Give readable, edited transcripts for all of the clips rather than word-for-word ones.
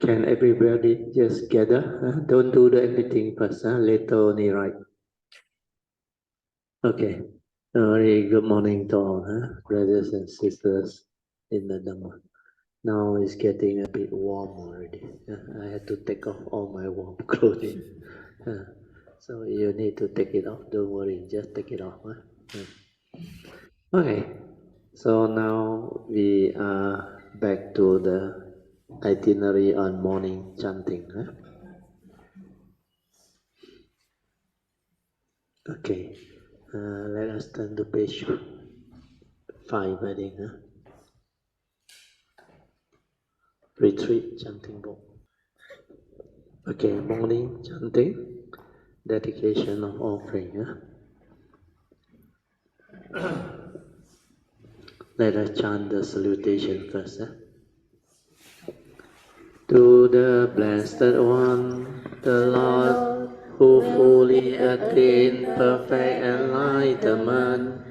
Can everybody just gather? Don't do anything first. Later only right. Okay. Very good morning to all, brothers and sisters in the Dhamma. Now it's getting a bit warm already. I had to take off all my warm clothing. So you need to take it off. Don't worry, just take it off. Okay. So now we are back to the itinerary on morning chanting. Okay. Let us turn to page 5, I think. Retreat chanting book. Okay, morning chanting, dedication of offering. Let us chant the salutation first. To the Blessed One, the Lord, who fully attained perfect enlightenment,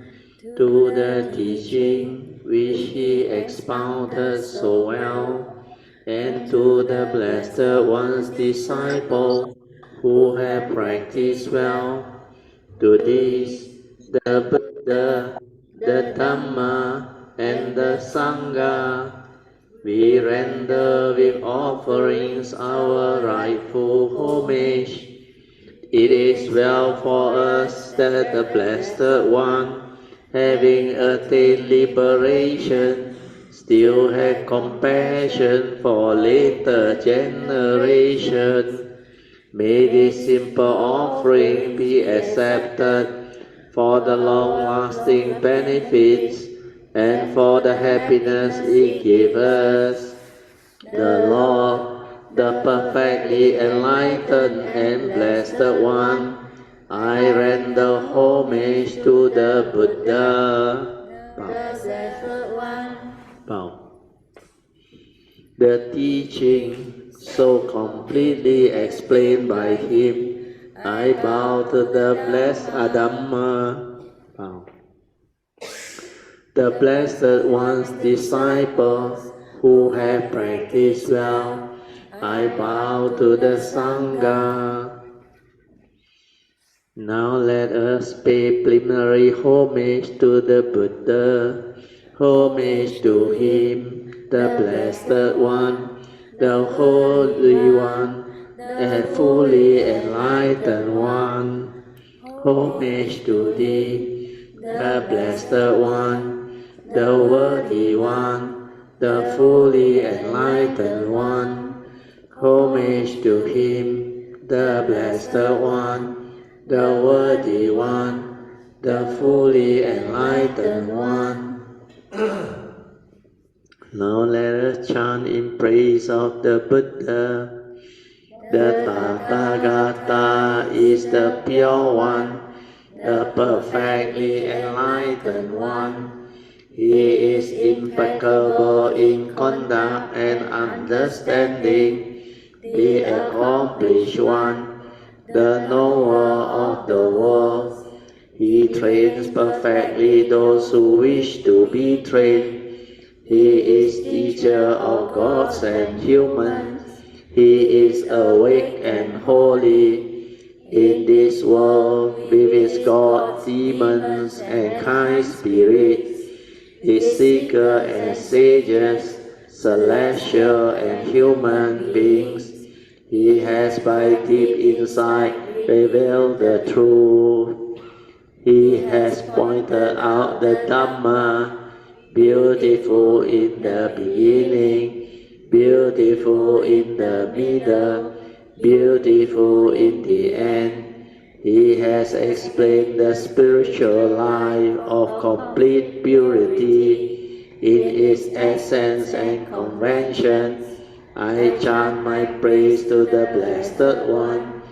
to the teaching which he expounded so well, and to the Blessed One's disciple who have practiced well, to these the Buddha, the Dhamma, and the Sangha, we render with offerings our rightful homage. It is well for us that the Blessed One, having attained liberation, still had compassion for later generation. May this simple offering be accepted for the long-lasting benefits and for the happiness it gives us. The Lord, the perfectly enlightened and blessed One, I render homage to the Buddha. Bow. The teaching so completely explained by him, I bow to the blessed Dhamma. Bow. The Blessed One's disciples who have practiced well, I bow to the Sangha. Now let us pay preliminary homage to the Buddha, homage to him, the Blessed One, the Holy One, and fully enlightened One. Homage to thee, the Blessed One, the Worthy One, the fully enlightened One. Homage to him, the Blessed One, the Worthy One, the fully enlightened One. Now let us chant in praise of the Buddha. The Tathagata is the pure one, the perfectly enlightened one. He is impeccable in conduct and understanding, the accomplished one, the knower of the world. He trains perfectly those who wish to be trained. He is teacher of gods and humans. He is awake and holy. In this world, with its gods, demons, and kind spirits, his seekers and sages, celestial and human beings, he has by deep insight revealed the truth. He has pointed out the Dhamma, beautiful in the beginning, beautiful in the middle, beautiful in the end. He has explained the spiritual life of complete purity in its essence and convention. I chant my praise to the Blessed One.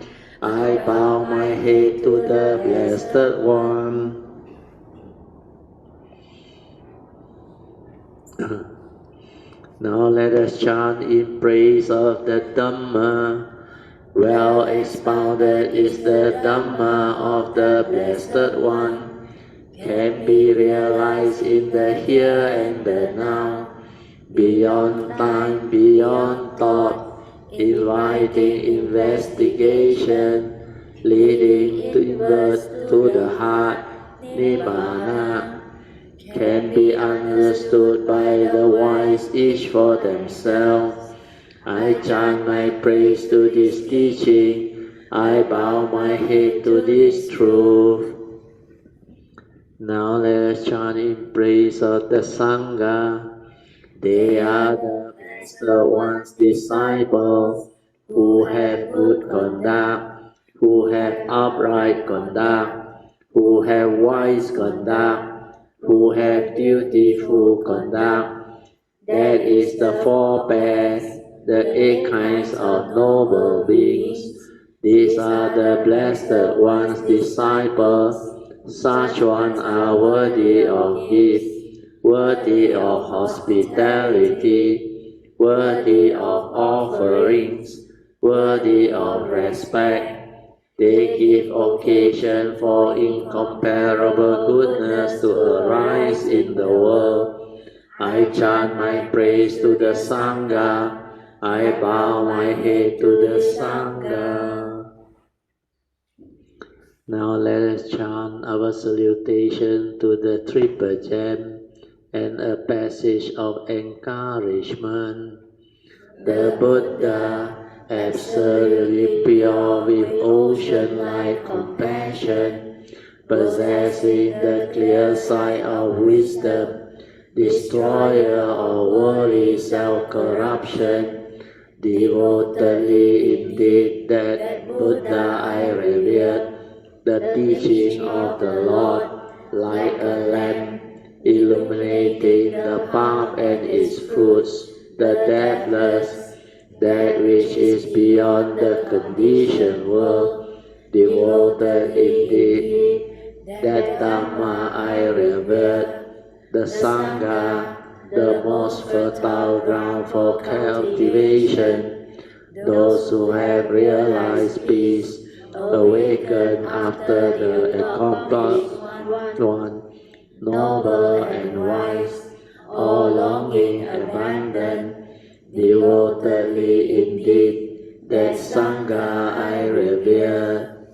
I bow my head to the Blessed One. Now let us chant in praise of the Dhamma. Well expounded is the Dhamma of the Blessed One, can be realized in the here and the now, beyond time, beyond thought, inviting investigation, leading to inward to the heart, Nibbana, can be understood by the wise each for themselves. I chant my praise to this teaching, I bow my head to this truth. Now let us chant in praise of the Sangha. They are the Master One's disciples, who have good conduct, who have upright conduct, who have wise conduct, who have dutiful conduct. That is the four pairs, the 8 kinds of noble beings. These are the Blessed One's disciples. Such ones are worthy of gift, worthy of hospitality, worthy of offerings, worthy of respect. They give occasion for incomparable goodness to arise in the world. I chant my praise to the Sangha, I bow my head to the Sangha. Now let us chant our salutation to the Triple Gem and a passage of encouragement. The Buddha, absolutely pure with ocean-like compassion, possessing the clear sight of wisdom, destroyer of worldly self-corruption, devotedly indeed that Buddha I revered, the teaching of the Lord, like a lamp, illuminating the path and its fruits, the deathless, that which is beyond the conditioned world, devoted indeed, that Dhamma I revered, the Sangha, the most fertile ground for cultivation, those who have realized peace, awaken after the accomplished one, noble and wise, all longing abundant, devotedly indeed, that Sangha I revere.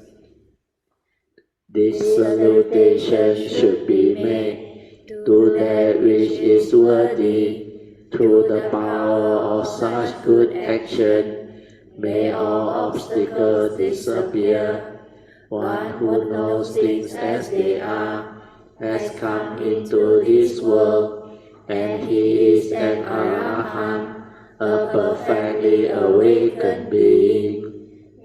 This salutation should be made to that which is worthy, through the power of such good action. May all obstacles disappear. One who knows things as they are has come into this world, and he is an Arahant, a perfectly awakened being,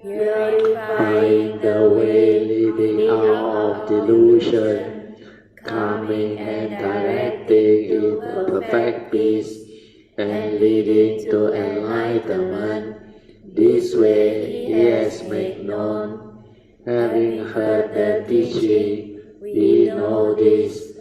purifying the way, leading out of delusion, calming and directing in perfect peace, and leading to enlightenment. This way he has made known. Having heard the teaching, we know this.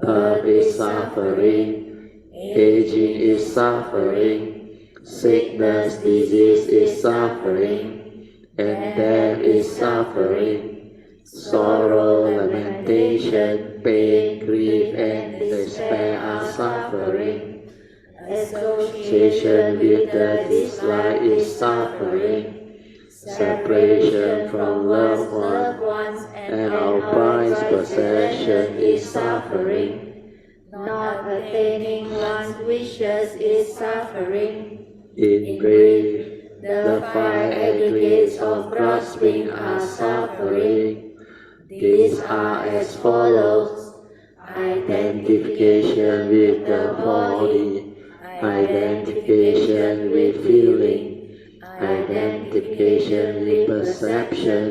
Birth is suffering, aging is suffering, sickness, disease is suffering, and death is suffering. Sorrow, lamentation, pain, grief, and despair are suffering. Association with the dislike is suffering. Separation from loved ones and our prized possession is suffering. Not attaining one's wishes is suffering. In brief, the 5 aggregates of grasping are suffering. These are as follows: identification with the body, identification with feeling, identification with perception,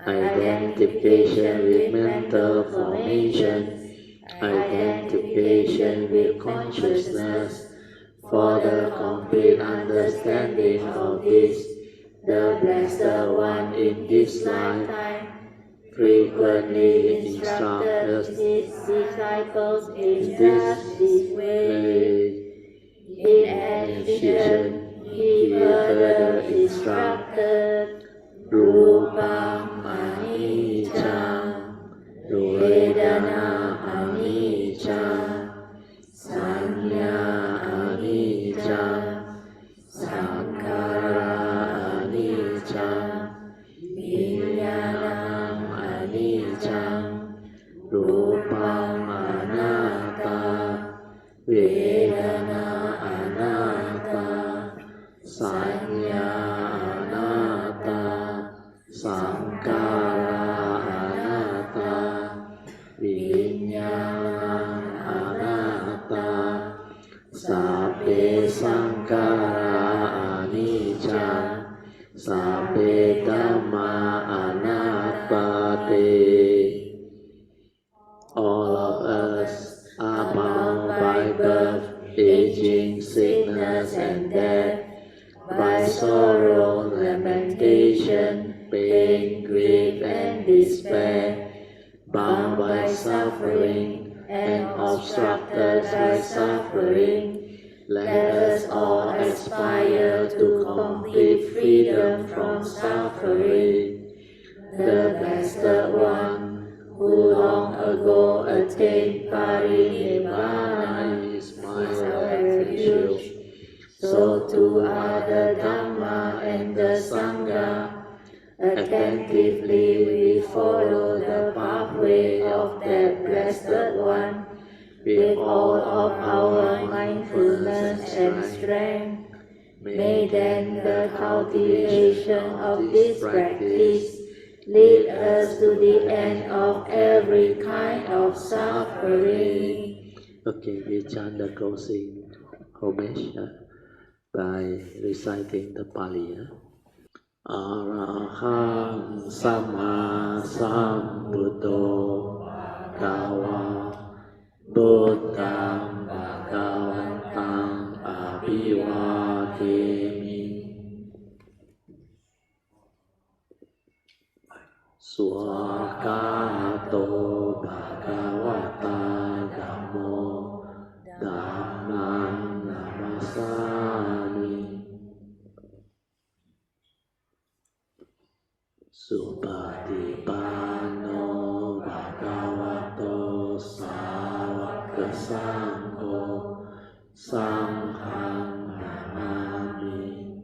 identification with mental formation, identification with consciousness. For the complete understanding of this, the Blessed One in this lifetime frequently instructed his disciples in just this way. In addition, he further instructed Rupam Anicca, Vedana Anicca, Sanya Anicca, sankhara anicca sabbe dhamma anattati. All of us are bound by birth, aging, sickness, and death, by sorrow, lamentation, pain, grief, and despair, bound by suffering and obstructed by suffering. Let us all aspire to complete freedom from suffering. The Blessed One, who long ago attained Parinibbana, is my refuge. So too are the Dhamma and the Sangha. Attentively we follow the pathway of that Blessed One with all of our mindfulness and strength. May then the cultivation of this practice lead us to the end of every kind of suffering. Okay, we chant the closing homage by reciting the Pali. Arahang Sama Sambuddho Bhagava Buddhang Bhagavantang Abhivademi Swakato Bhagavata Dhammo Dhammang Namasami Supatipano Bhagavato Sāvaka Sangho Sanghang Namami.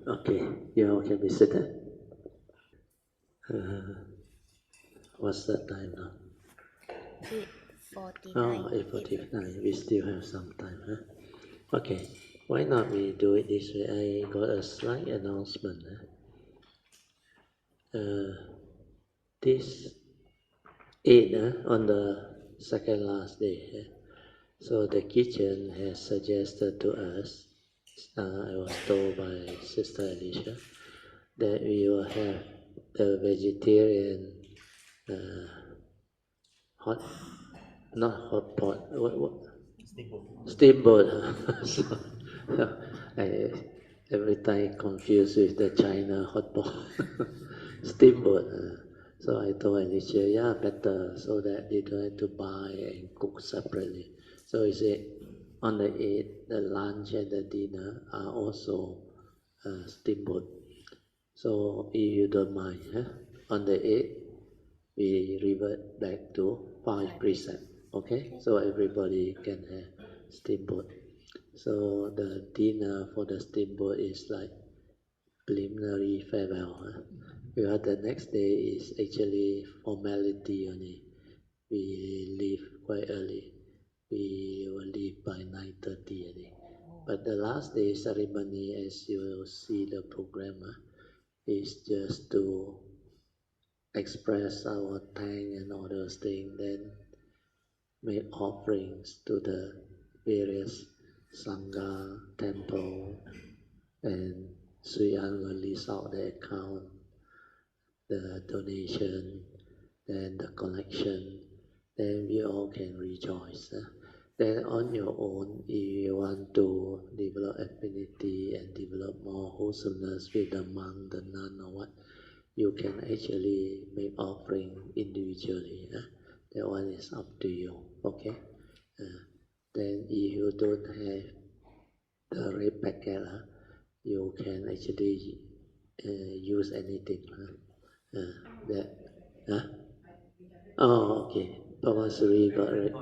Okay, you all can be seated. What's the time now? 8:49. Oh, 8:49. We still have some time, huh? Okay, why not we do it this way? I got a slight announcement. This 8 on the second last day. So the kitchen has suggested to us, I was told by Sister Alicia, that we will have the vegetarian not hot pot, what? Steamboat. So, every time confused with the China hot pot. Steamboat. So I told Alicia, yeah, better, so that they don't have to buy and cook separately. So he said, on the 8th, the lunch and the dinner are also steamboat. So if you don't mind, on the 8th, we revert back to 5 precepts. Okay, so everybody can have steamboat. So the dinner for the steamboat is like preliminary farewell. Because the next day is actually formality only. We leave quite early. We will leave by 9:30 only. But the last day ceremony, as you will see the program, is just to express our thanks and all those things, then make offerings to the various Sangha, temple, and Sri An will list out the account, the donation, then the collection, then we all can rejoice. Then on your own, if you want to develop affinity and develop more wholesomeness with the monk, the nun, or what, you can actually make offering individually. That one is up to you. Okay. Then if you don't have the red packet, you can actually use anything. Oh, okay. Pamasuri got red.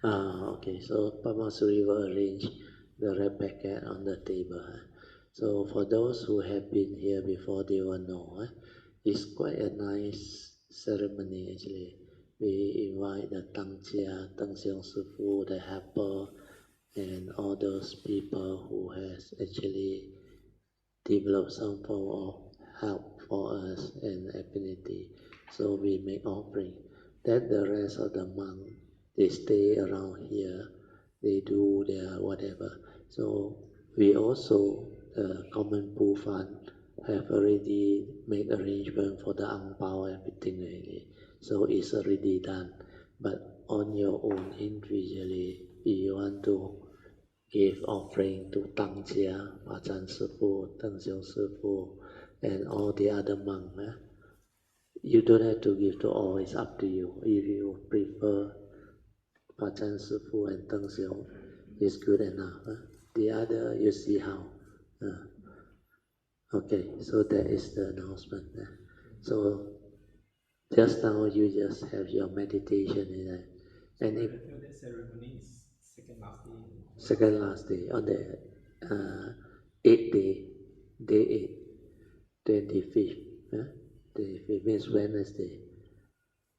Okay. So Pamasuri will arrange the red packet on the table. So for those who have been here before, they will know. It's quite a nice ceremony actually. We invite the Tangxia, Tengxiong Sifu, the helper, and all those people who has actually developed some form of help for us and affinity. So we make offering. Then the rest of the monk, they stay around here, they do their whatever. So we also, the Common Pool Fund, have already made arrangement for the ang pao, everything already. So it's already done. But on your own individually, if you want to give offering to Tang Jia, Pa Chan Sifu, Teng Xiong Sifu, and all the other monks, you don't have to give to all, it's up to you. If you prefer Pa Chan Sifu and Teng Xiong, it's good enough. The other, you see how. Okay, so that is the announcement. So just now you just have your meditation in that. And if the ceremony is second last day on the 8th day, day 8, 25th. 25th means Wednesday.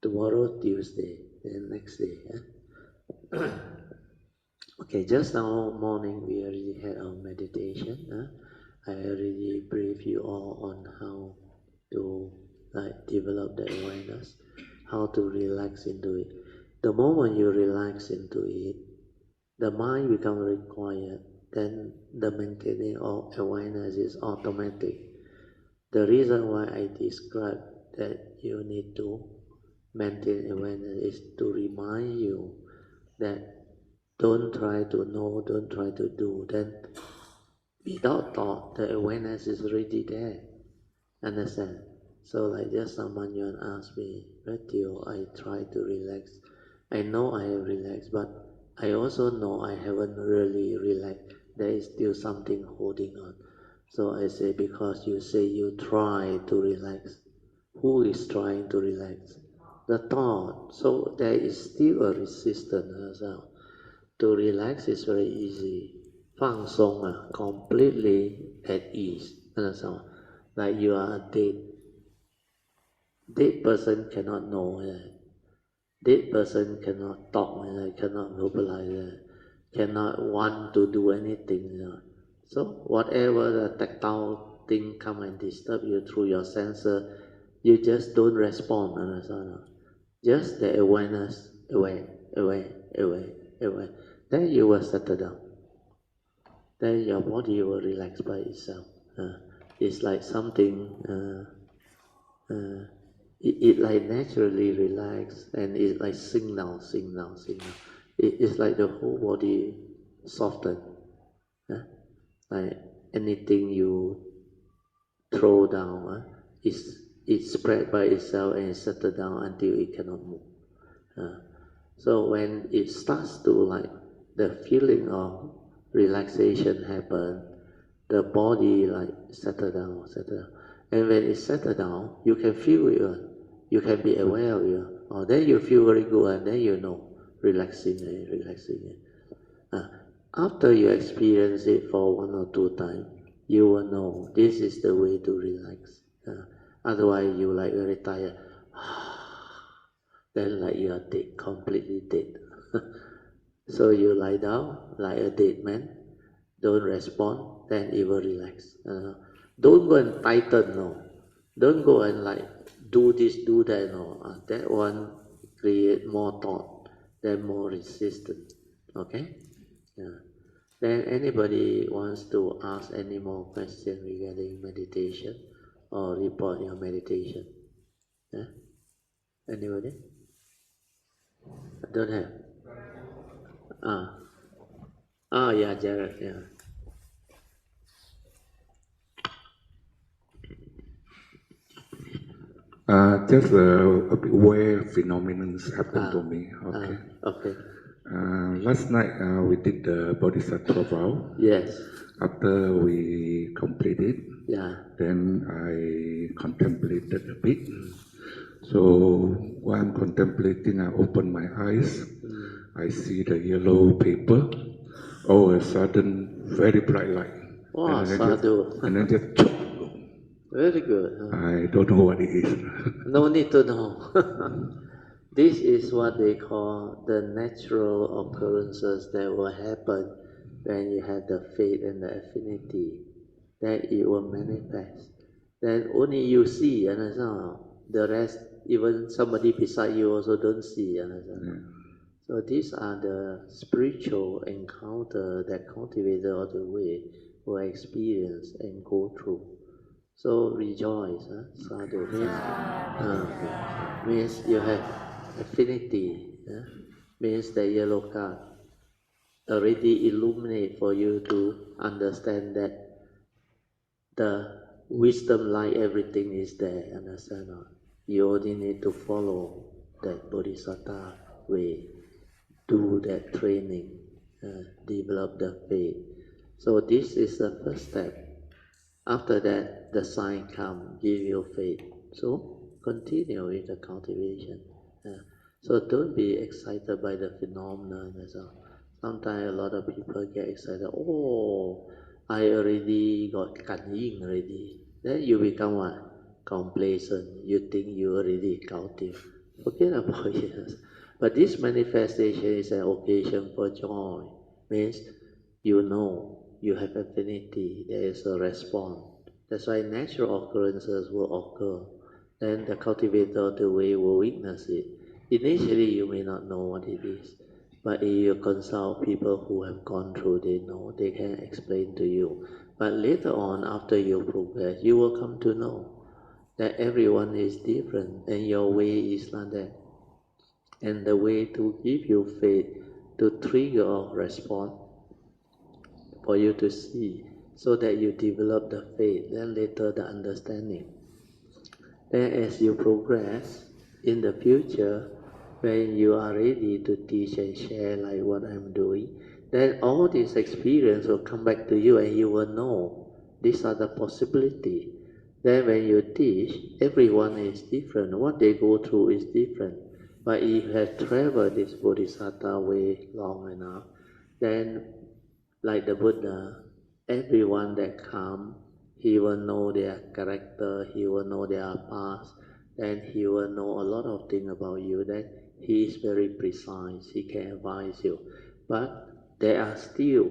Tomorrow Tuesday, then next day. Okay, just now morning we already had our meditation. I already briefed you all on how to develop the awareness, how to relax into it. The moment you relax into it, the mind becomes very quiet, then the maintaining of awareness is automatic. The reason why I describe that you need to maintain awareness is to remind you that don't try to know, don't try to do. Then without thought, the awareness is already there. Understand? So like just someone you asked me, Matthew, I try to relax. I know I have relaxed, but I also know I haven't really relaxed. There is still something holding on. So I say, because you say you try to relax. Who is trying to relax? The thought. So there is still a resistance. To relax is very easy. 放松 completely at ease. Like you are a dead person cannot know. Dead person cannot talk, cannot verbalize, cannot want to do anything. So whatever the tactile thing come and disturb you through your sensor, you just don't respond. Just the awareness, aware. Then you will settle down. Then your body will relax by itself. It's like something. It like naturally relax, and it's like signal. It's like the whole body soften. Like anything you throw down, it spread by itself and it settle down until it cannot move. So when it starts to like the feeling of relaxation happen, the body like settle down. And when it settle down, you can feel it. You can be aware of it. Then you feel very good, and then you know, relaxing. After you experience it for 1 or 2 times, you will know this is the way to relax. Otherwise, you like very tired. Then like you are dead, completely dead. So you lie down like a dead man, don't respond, then it will relax. Don't go and tighten, no. Don't go and like do this, do that, no. That one create more thought, then more resistance. Okay? Yeah. Then anybody wants to ask any more questions regarding meditation or report your meditation? Yeah? Anybody? Don't have. Yeah, Gerard, yeah. Just a weird phenomenon happened to me. Okay. Okay. Last night we did the Bodhisattva vow. Yes. After we completed, then I contemplated a bit. So while I'm contemplating, I open my eyes. I see the yellow paper. All of a sudden, very bright light. Wow, sadhu. And then just Very good. I don't know what it is. No need to know. This is what they call the natural occurrences that will happen when you have the faith and the affinity, that it will manifest. then only you see, understand? The rest, even somebody beside you also don't see, understand? So these are the spiritual encounter that cultivator of the way will experience and go through. So rejoice, sadhu means you have affinity, means the yellow card already illuminate for you to understand that the wisdom like everything is there, understand? You only need to follow that Bodhisattva way, do that training, develop the faith. So this is the first step. After that, the sign come, give you faith. So continue with the cultivation. So don't be excited by the phenomenon. Sometimes a lot of people get excited. Oh, I already got kanyin already. Then you become what? Complacent. You think you already cultivate. Forget about it. But this manifestation is an occasion for joy. Means you know you have affinity, there is a response. That's why natural occurrences will occur. Then the cultivator of the way will witness it. Initially you may not know what it is, but if you consult people who have gone through, they know, they can explain to you. But later on, after you progress, you will come to know that everyone is different and your way is like that. And the way to give you faith, to trigger or respond, for you to see, so that you develop the faith, then later the understanding. Then as you progress in the future, when you are ready to teach and share like what I'm doing, then all this experience will come back to you and you will know these are the possibilities. Then when you teach, everyone is different. What they go through is different. But if you have traveled this Bodhisattva way long enough, then like the Buddha, everyone that come, he will know their character, he will know their past, and he will know a lot of things about you. That he is very precise, he can advise you. But there are still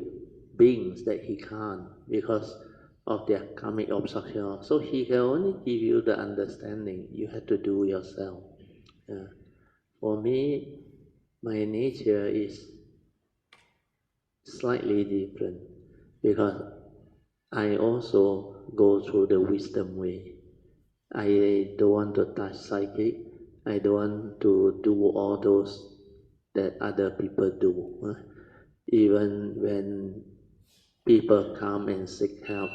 beings that he can't because of their karmic obstruction. So he can only give you the understanding. You have to do yourself. For me, my nature is slightly different because I also go through the wisdom way. I don't want to touch psychic. I don't want to do all those that other people do. Even when people come and seek help,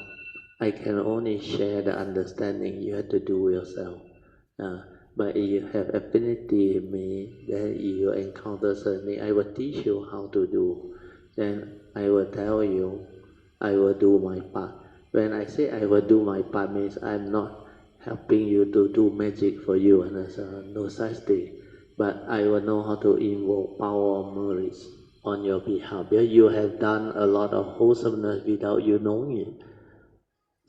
I can only share the understanding. You have to do yourself. But if you have affinity with me, then if you encounter something, I will teach you how to do. Then I will tell you, I will do my part. When I say I will do my part, means I'm not helping you to do magic for you, and there's no such thing. But I will know how to invoke power of merits on your behalf. Because you have done a lot of wholesomeness without you knowing it.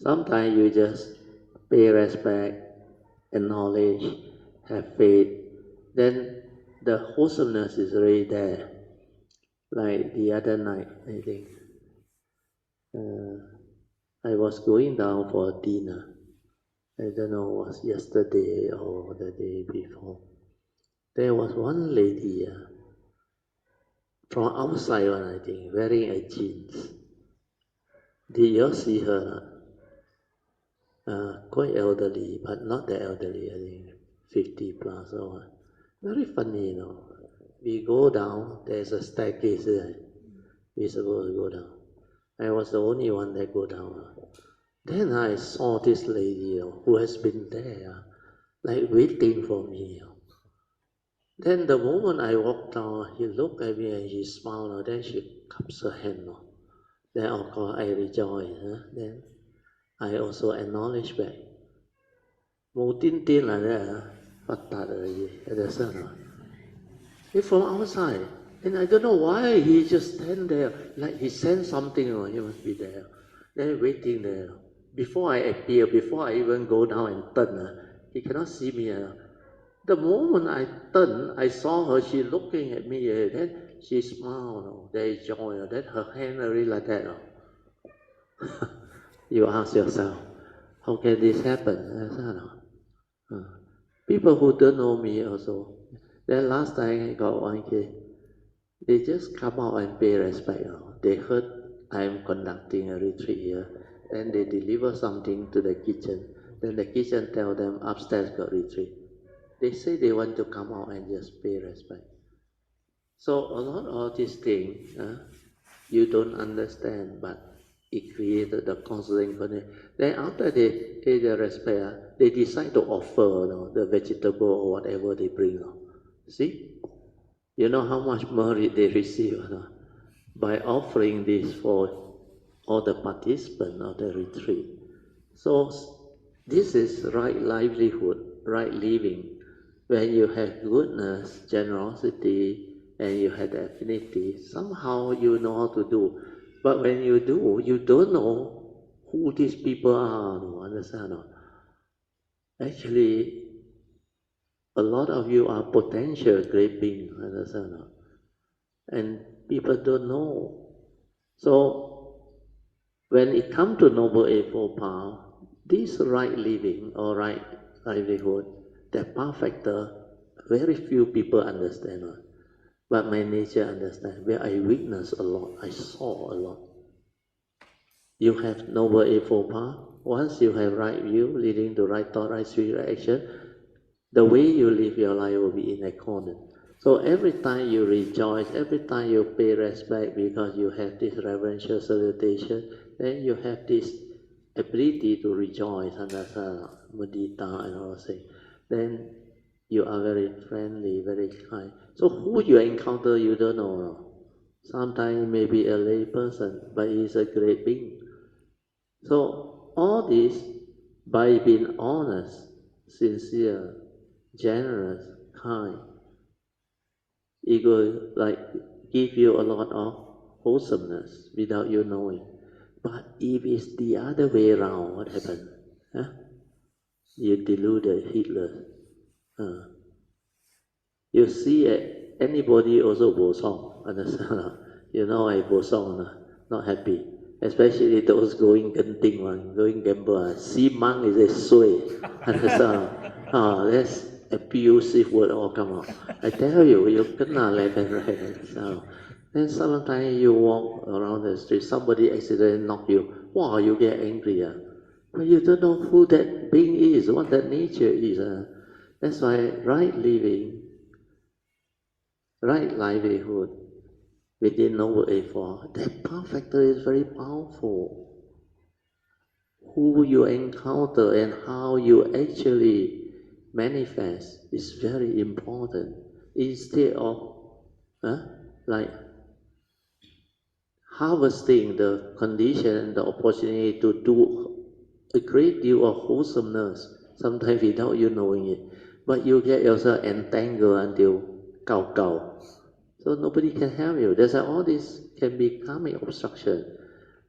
Sometimes you just pay respect, acknowledge, have faith, then the wholesomeness is already there. Like the other night, I think, I was going down for dinner. I don't know, it was yesterday or the day before. There was one lady from outside one, I think, wearing a jeans. Did you see her? Quite elderly, but not that elderly, I think 50 plus or what. Very funny, We go down, there's a staircase there. We're supposed to go down. I was the only one that go down. Then I saw this lady who has been there, like waiting for me. Then the moment I walked down, he looked at me and she smiled. Then she cups her hand. Then of course I rejoice. Then I also acknowledge back. Màu tin tin like that, phát đạt already. Understand? He's from outside. And I don't know why he just stand there, like he sensed something, he must be there. Then waiting there. Before I appear, before I even go down and turn, he cannot see me. The moment I turn, I saw her, she looking at me, then she smiled, there is joy, then her hand already like that. You ask yourself, How can this happen? People who don't know me also. Then last time I got one case. They just come out and pay respect. They heard I am conducting a retreat here. Then they deliver something to the kitchen. Then the kitchen tell them upstairs got retreat. They say they want to come out and just pay respect. So a lot of these things you don't understand, but it created the constant connection. Then after they pay the respect, they decide to offer the vegetable or whatever they bring. See? You know how much merit they receive by offering this for all the participants of the retreat. So this is right livelihood, right living. When you have goodness, generosity, and you have the affinity, somehow you know how to do. But when you do, you don't know who these people are, no, understand? No? Actually, a lot of you are potential great beings, understand? No? And people don't know. So when it comes to Noble Eightfold Path, this right living or right livelihood, that path factor, very few people understand. But my nature understand, where I witnessed a lot, I saw a lot. You have Noble Eightfold Path. Once you have right view, leading to right thought, right speech, right action, the way you live your life will be in accordance. So every time you rejoice, every time you pay respect because you have this reverential salutation, then you have this ability to rejoice and that's mudita and all things. Then you are very friendly, very kind. So who you encounter, you don't know. Sometimes maybe a lay person, but he's a great being. So all this, by being honest, sincere, generous, kind, it will give you a lot of wholesomeness without you knowing. But if it's the other way around, what happens? You deluded Hitler. You see anybody also bosong, understand? You know I bosong, not happy. Especially those going genting one, going gamble. See monk is a sway, understand? That's abusive word all come out. I tell you, you kena left and right. So, then sometimes you walk around the street, somebody accidentally knock you. Wow, you get angry. But you don't know who that being is, what that nature is. That's why right living, right livelihood within Noble Eightfold, that path factor is very powerful. Who you encounter and how you actually manifest is very important. Instead of harvesting the condition and the opportunity to do a great deal of wholesomeness, sometimes without you knowing it, but you get yourself entangled until gao. So nobody can help you. That's why all this can become an obstruction.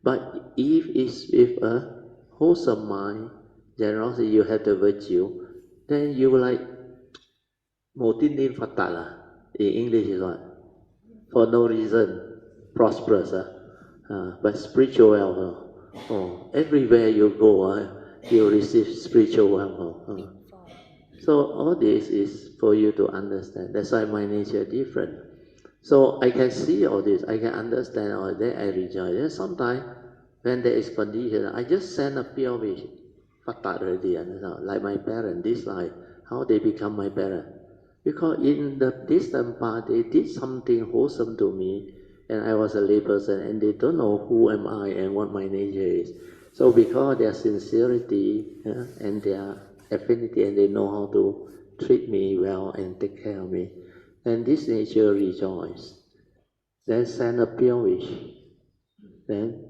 But if it's with a wholesome mind, generosity, you have the virtue, then you like motin fatala. In English is what? For no reason, prosperous. But spiritual wealth. Everywhere you go, you receive spiritual wealth. So all this is for you to understand. That's why my nature is different. So I can see all this, I can understand all that, I rejoice. Then sometimes when there is condition, I just send a pure wish. Fatat already, like my parents, this life, how they become my parents. Because in the distant past, they did something wholesome to me, and I was a layperson, and they don't know who am I and what my nature is. So because their sincerity and their affinity, and they know how to treat me well and take care of me, and this nature rejoice. Then send a pure wish. Then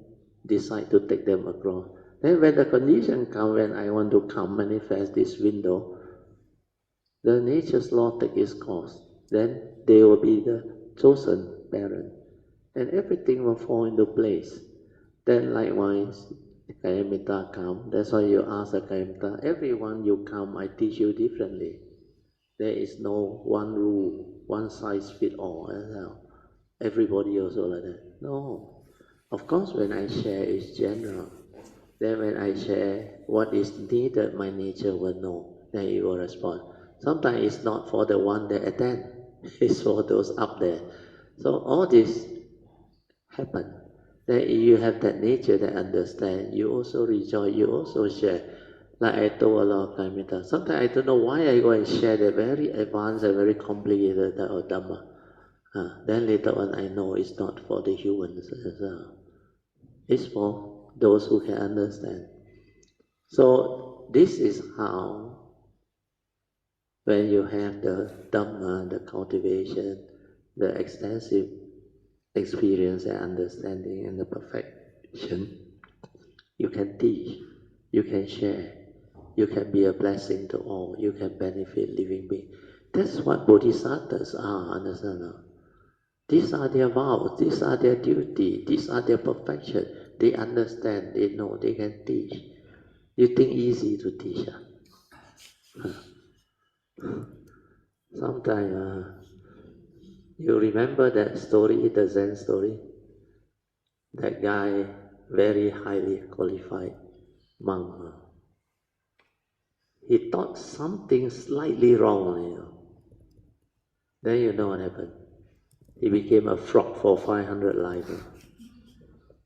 decide to take them across. Then when the condition comes, when I want to come manifest this window, the nature's law take its course. Then they will be the chosen parent. And everything will fall into place. Then likewise, Kayamita come. That's why you ask the Kayamita, everyone you come, I teach you differently. There is no one rule, one size fit all. Everybody also like that. No. Of course, when I share, it's general. Then when I share what is needed, my nature will know, then it will respond. Sometimes it's not for the one that attend, it's for those up there. So all this happen. That you have that nature that understand, you also rejoice, you also share. Like I told a lot of time, sometimes I don't know why I go and share the very advanced and very complicated type of Dhamma. Then later on I know it's not for the humans. It's for those who can understand. So this is how, when you have the Dhamma, the cultivation, the extensive experience and understanding and the perfection, you can teach, you can share, you can be a blessing to all, you can benefit living beings. That's what Bodhisattvas are, understand? These are their vows, these are their duty, these are their perfection. They understand, they know, they can teach. You think easy to teach? Sometimes you remember that story, the Zen story? That guy, very highly qualified monk. He taught something slightly wrong, Then you know what happened. He became a frog for 500 lives.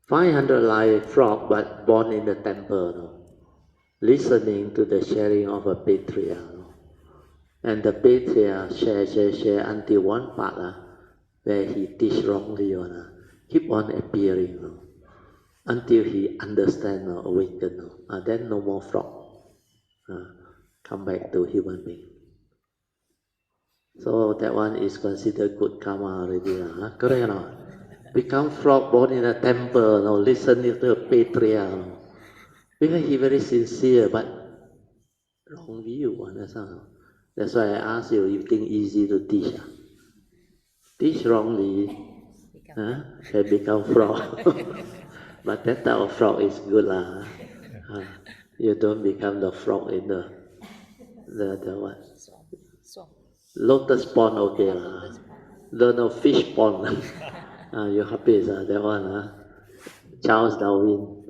500 life frog, but born in the temple, listening to the sharing of a patriarch. And the patriarch share until one part where he teach wrongly, keep on appearing until he understand or awaken. Then no more frog. Come back to human being. So that one is considered good karma already. Correct or not? Become frog born in a temple, listening to a patriarch. Because he very sincere, but wrong view, understand? That's why I ask you, you think easy to teach? Teach wrongly, can become frog. But that type of frog is good. You don't become the frog in the what? Lotus pond, okay lah. No fish pond. You happy that one? Charles Darwin,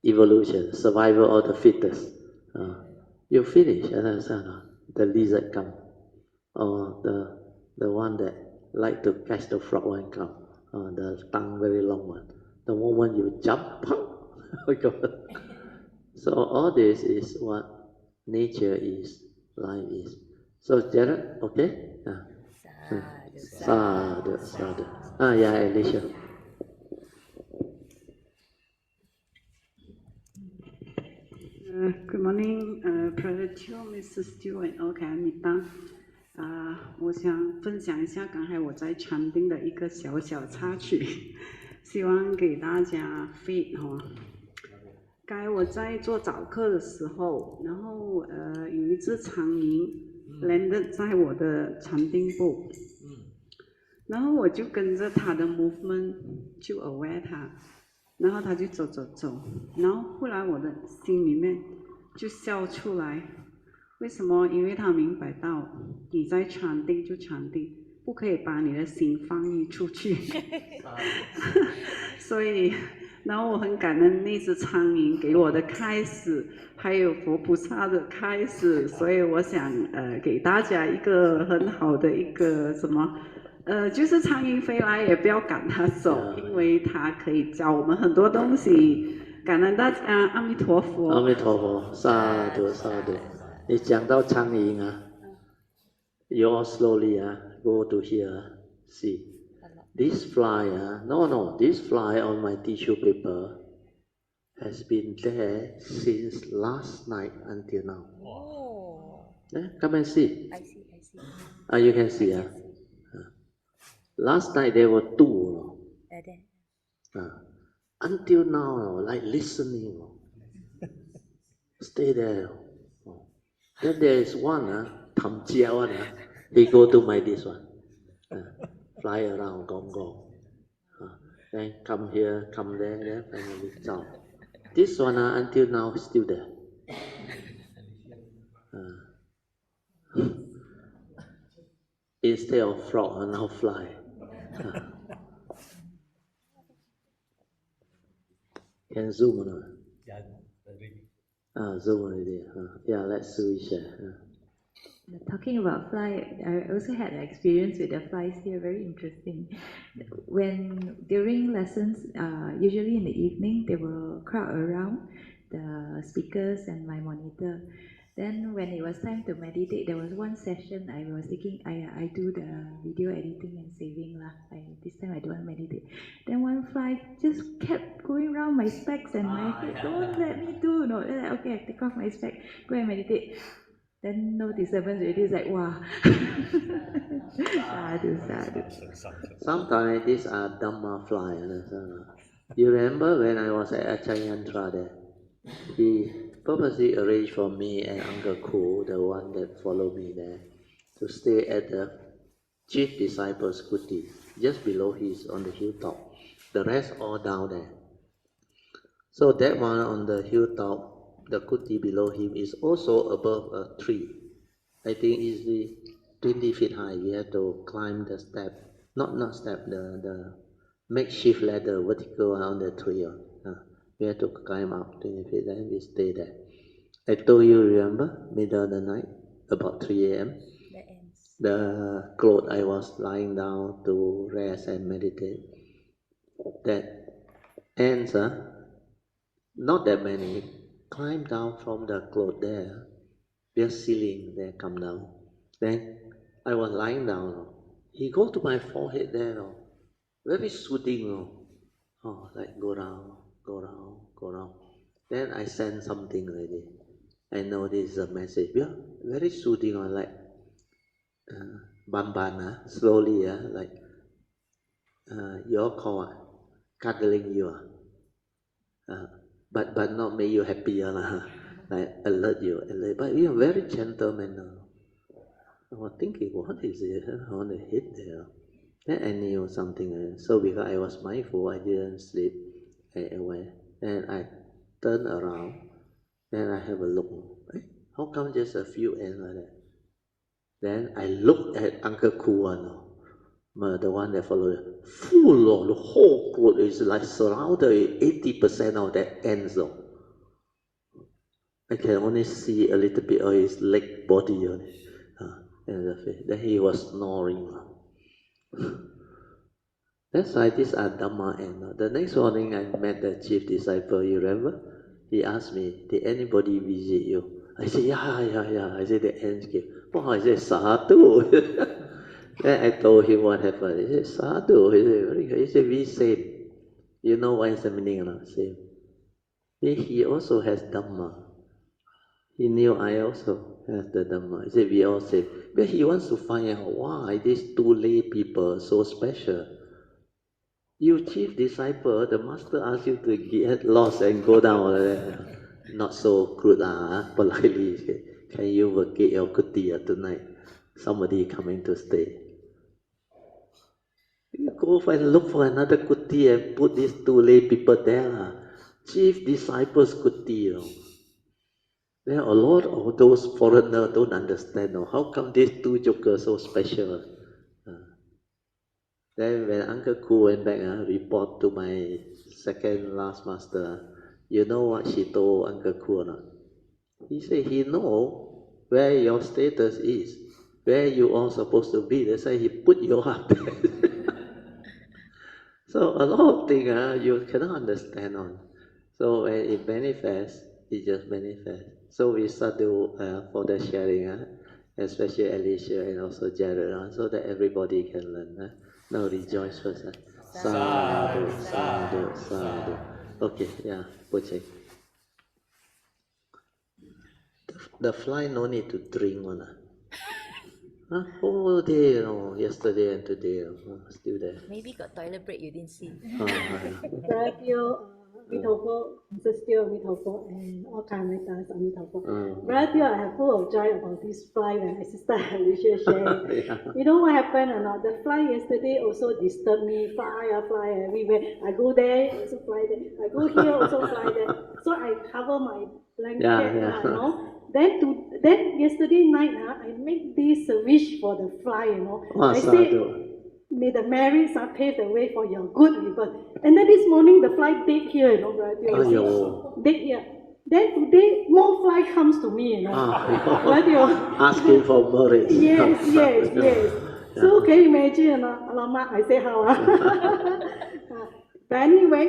evolution, survival of the fittest. You finish, understand? The lizard come, or the one that like to catch the frog one come, the tongue very long one. The moment you jump, so all this is what nature is, life is. So Gerard, okay? Sadhu, sadhu. Yeah, Alicia. Good morning, Brother Teo, Mr. Stewart, OK, Amita。我想分享一下刚才我在Chanting的一个小小插曲，希望给大家 feed 刚才我在做早课的时候，然后有一只苍蝇 landed 在我的Chanting book，然后我就跟着它的 movement 就 aware 它。然后他就走，然后后来我的心里面就笑出来，为什么？因为他明白到你在Chanting就Chanting，不可以把你的心放逸出去。所以，然后我很感恩那只苍蝇给我的开始，还有佛菩萨的开始，所以我想给大家一个很好的一个什么？就是苍蝇飞来也不要赶它走，因为它可以教我们很多东西。感恩大家，阿弥陀佛。阿弥陀佛，萨埵萨埵。你讲到苍蝇you all slowly go to here, see. This fly no, this fly on my tissue paper has been there since last night until now. Come and see. I see. You can see. Last night there were two. Until now, like listening. Stay there. Then there is one, Tam Jia one. He go to my this one. Fly around, gong. Then come here, come there, finally down. This one until now still there. Instead of frog, now fly. Can zoom or not? Zoom already. Yeah, let's share. Talking about fly, I also had an experience with the flies here, very interesting. When during lessons, usually in the evening, they will crowd around the speakers and my monitor. Then when it was time to meditate, there was one session I was thinking, I do the video editing and saving lah. This time I don't want to meditate. Then one fly just kept going around my specs and my head. Don't let me do. No, okay, I take off my spec, go and meditate. Then no disturbance already. It's like, wow. Sadhu. Sometimes these are Dhamma fly. You remember when I was at Achayantra there? He purposely arranged for me and Uncle Ku, the one that followed me there, to stay at the chief disciple's kuti, just below his on the hilltop. The rest all down there. So that one on the hilltop, the kuti below him is also above a tree. I think easily 20 feet high. We have to climb the step, not step, the makeshift ladder, vertical on the tree. We have to climb up 20 feet, then we stay there. I told you, remember, middle of the night, about 3 a.m. The cloth I was lying down to rest and meditate. That ants, not that many, climb down from the cloth there, their ceiling there come down. Then I was lying down. He go to my forehead there, very soothing. Like go round. Then I send something already. I know this is a message. Yeah, very soothing, like bambana, slowly, like your call, cuddling you. But not make you happier, like alert you, but you are very gentleman. I was thinking, what is it on the head there? Then I knew something. So because I was mindful, I didn't sleep. I aware. Then I turned around. Then I have a look. How come just a few ants like that? Then I looked at Uncle Kuan, the one that followed. Full of the whole cloth is like surrounded 80% of that ants. I can only see a little bit of his leg body on it. Then he was snoring. That's why these are Dhamma ants. The next morning I met the chief disciple, you remember? He asked me, did anybody visit you? I said, yeah. I said, the ants came. Wow, I said, Sadhu. Then I told him what happened. He said, Sadhu. He said, we same. You know what is the meaning or not? Same. He also has Dhamma. He knew I also have the Dhamma. He said, we all same. But he wants to find out why these two lay people are so special. You chief disciple, the master asks you to get lost and go down. Not so crude, politely. Can you vacate your kuti tonight? Somebody coming to stay. You go and look for another kuti and put these two lay people there. Chief disciples kuti. Then a lot of those foreigners don't understand. How come these two jokers so special? Then when Uncle Ku went back, report to my second last master, you know what she told Uncle Ku or not? He said he know where your status is, where you are supposed to be. That's why he put you up there. So a lot of things you cannot understand on. So when it manifests, it just manifests. So we start to for the sharing, especially Alicia and also Gerard, so that everybody can learn. Now rejoice first. Sadhu. Okay, yeah, Poche. The fly no need to drink one. Whole day, yesterday and today, still there. Maybe got toilet break you didn't see. Mithopo, Sister Mithopo, and all Karmitas and Mithopo. Brother, I have full of joy about this fly when my sister Alicia shared. Yeah. You know what happened or not? The fly yesterday also disturbed me. Fly everywhere. I go there, also fly there. I go here, also fly there. So I cover my blanket, you know. Then yesterday night, I make this wish for the fly, you know. I said, may the merits pave the way for your good rebirth. And then this morning, the fly dead here, you know, right? Dead here. Then today, more fly comes to me, you know. Asking for marriage. Yes. So can you imagine, you know, Alamak, I say how? But anyway,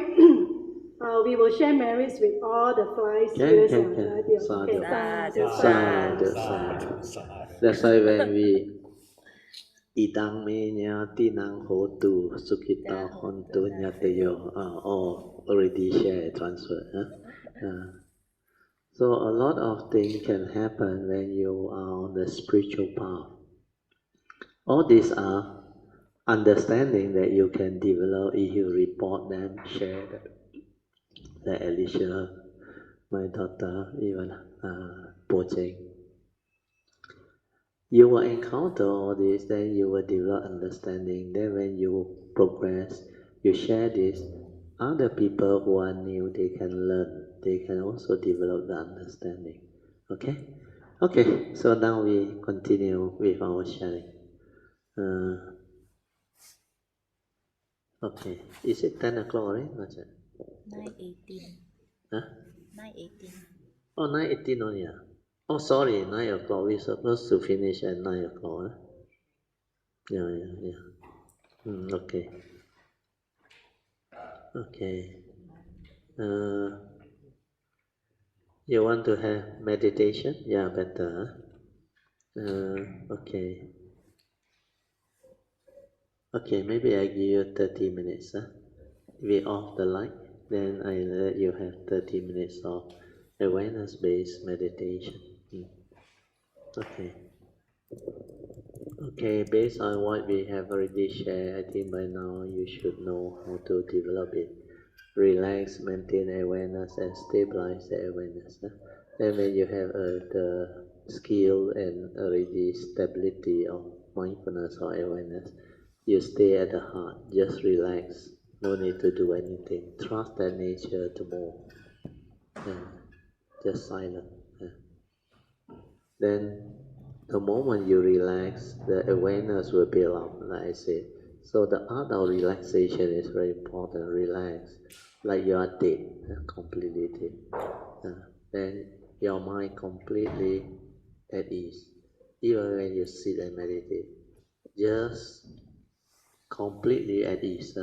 we will share merits with all the flies here. Sadhu. Sadhu. That's why when we idang me nya tinang hotu sukita hontu nyatayo all already share transfer. So a lot of things can happen when you are on the spiritual path. All these are understanding that you can develop if you report them, share them. Like Alicia, my daughter, even Bojeng. You will encounter all this, then you will develop understanding. Then when you progress, you share this. Other people who are new, they can learn. They can also develop the understanding. Okay? Okay, so now we continue with our sharing. Okay, is it 10 o'clock already? Not yet. 9:18. Huh? 9:18. Oh, 9:18 only. Oh, sorry, 9 o'clock. We're supposed to finish at 9 o'clock. Yeah. Okay. You want to have meditation? Yeah, better. Okay. Okay, maybe I give you 30 minutes. We off the light, then I let you have 30 minutes of awareness-based meditation. Okay. Okay, based on what we have already shared, I think by now you should know how to develop it. Relax, maintain awareness, and stabilize the awareness. Then when you have the skill and already stability of mindfulness or awareness, you stay at the heart, just relax, no need to do anything. Trust that nature to move. Just silent. Then the moment you relax, the awareness will build up, like I said. So the art of relaxation is very important. Relax, like you are dead, completely dead. Then your mind completely at ease. Even when you sit and meditate, just completely at ease.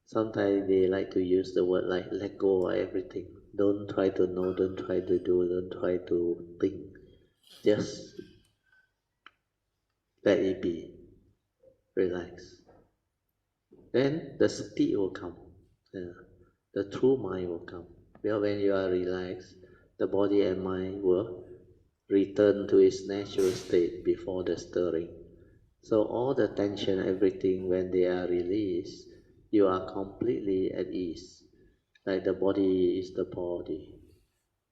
Sometimes they like to use the word like let go of everything. Don't try to know, don't try to do, don't try to think. Just let it be. Relax. Then the sati will come. The true mind will come. Well, when you are relaxed, the body and mind will return to its natural state before the stirring. So all the tension, everything, when they are released, you are completely at ease. Like the body is the body,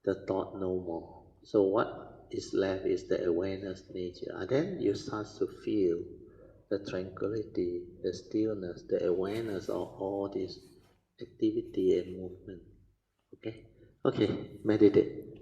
the thought no more. So what is left is the awareness nature. And then you start to feel the tranquility, the stillness, the awareness of all this activity and movement. Okay? Okay, meditate.